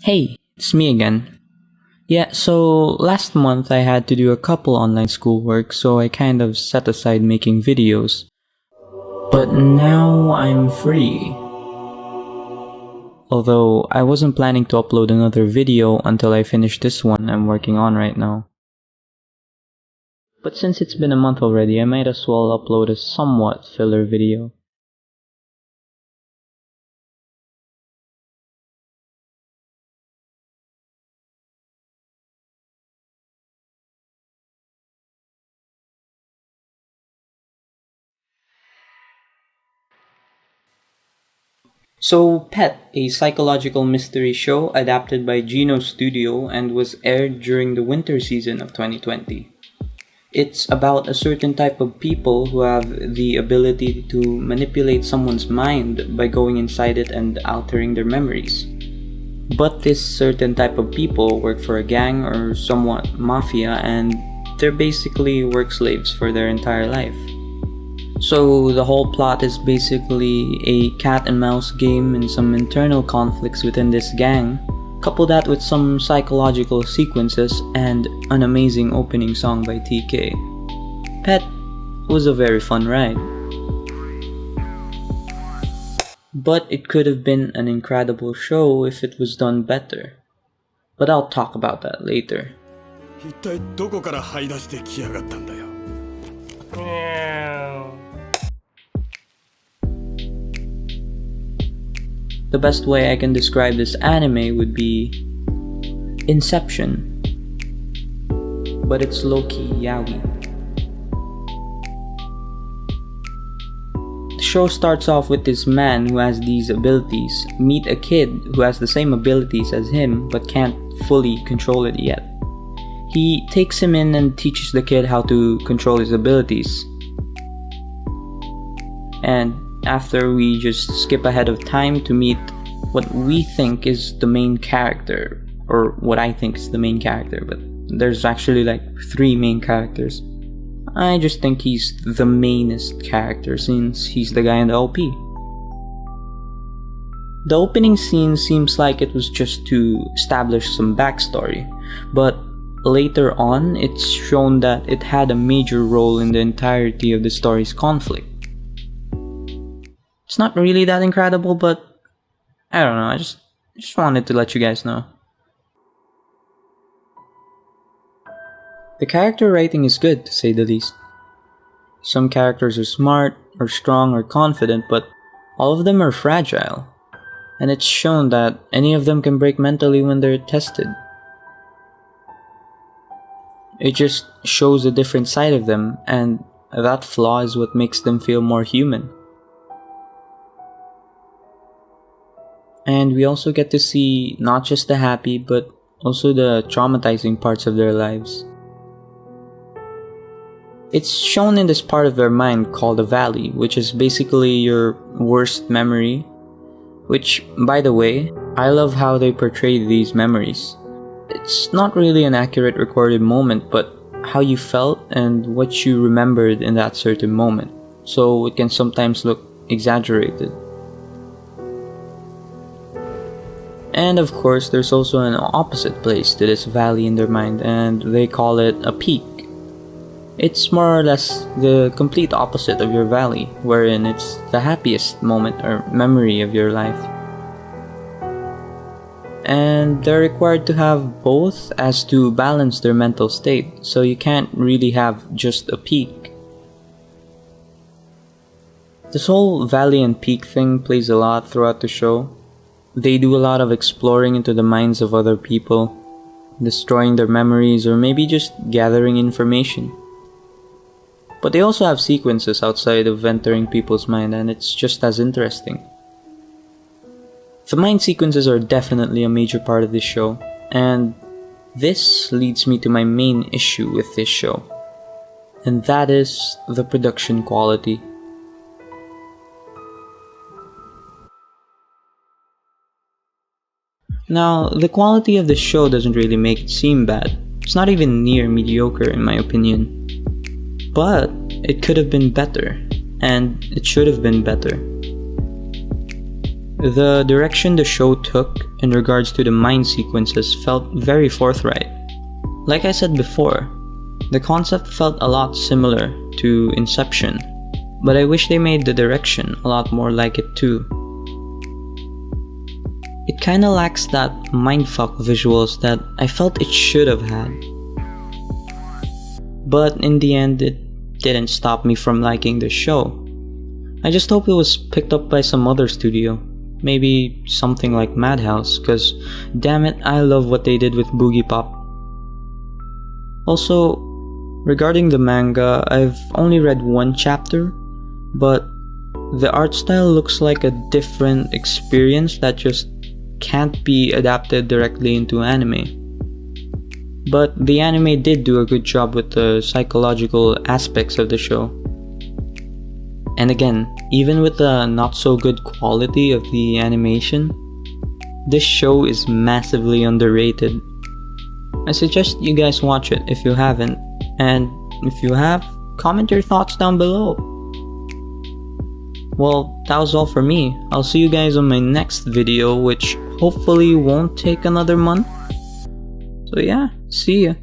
Hey, it's me again. Yeah, so last month I had to do a couple online schoolwork, so I kind of set aside making videos. But now I'm free. Although I wasn't planning to upload another video until I finish this one I'm working on right now. But since it's been a month already, I might as well upload a somewhat filler video. So, Pet, a psychological mystery show adapted by Geno Studio and was aired during the winter season of 2020. It's about a certain type of people who have the ability to manipulate someone's mind by going inside it and altering their memories. But this certain type of people work for a gang or somewhat mafia, and they're basically work slaves for their entire life. So the whole plot is basically a cat and mouse game and some internal conflicts within this gang. Couple that with some psychological sequences and an amazing opening song by TK. Pet was a very fun ride. But it could have been an incredible show if it was done better. But I'll talk about that later. 一体どこから這い出してきやがったんだよ。The best way I can describe this anime would be Inception, but it's low-key yaoi. The show starts off with this man who has these abilities meet a kid who has the same abilities as him but can't fully control it yet. He takes him in and teaches the kid how to control his abilities. And after we just skip ahead of time to meet what we think is the main character, or what I think is the main character, but there's actually like 3 main characters. I just think he's the mainest character since he's the guy in the OP. The opening scene seems like it was just to establish some backstory, but later on it's shown that it had a major role in the entirety of the story's conflict. It's not really that incredible, but I don't know, I just wanted to let you guys know. The character writing is good, to say the least. Some characters are smart, or strong, or confident, but all of them are fragile. And it's shown that any of them can break mentally when they're tested. It just shows a different side of them, and that flaw is what makes them feel more human. And we also get to see not just the happy, but also the traumatizing parts of their lives. It's shown in this part of their mind called the valley, which is basically your worst memory. Which, by the way, I love how they portray these memories. It's not really an accurate recorded moment, but how you felt and what you remembered in that certain moment. So it can sometimes look exaggerated. And of course, there's also an opposite place to this valley in their mind, and they call it a peak. It's more or less the complete opposite of your valley, wherein it's the happiest moment or memory of your life. And they're required to have both as to balance their mental state, so you can't really have just a peak. This whole valley and peak thing plays a lot throughout the show. They do a lot of exploring into the minds of other people, destroying their memories or maybe just gathering information. But they also have sequences outside of entering people's mind, and it's just as interesting. The mind sequences are definitely a major part of this show, and this leads me to my main issue with this show, and that is the production quality. Now, the quality of the show doesn't really make it seem bad. It's not even near mediocre in my opinion. But it could have been better, and it should have been better. The direction the show took in regards to the mind sequences felt very forthright. Like I said before, the concept felt a lot similar to Inception, but I wish they made the direction a lot more like it too. It kinda lacks that mindfuck visuals that I felt it should have had. But in the end, it didn't stop me from liking the show. I just hope it was picked up by some other studio. Maybe something like Madhouse, cause damn it, I love what they did with Boogie Pop. Also, regarding the manga, I've only read one chapter, but the art style looks like a different experience that just can't be adapted directly into anime. But the anime did do a good job with the psychological aspects of the show. And again, even with the not so good quality of the animation, this show is massively underrated. I suggest you guys watch it if you haven't, and if you have, comment your thoughts down below. Well, that was all for me. I'll see you guys on my next video, which hopefully won't take another month. So yeah, see ya.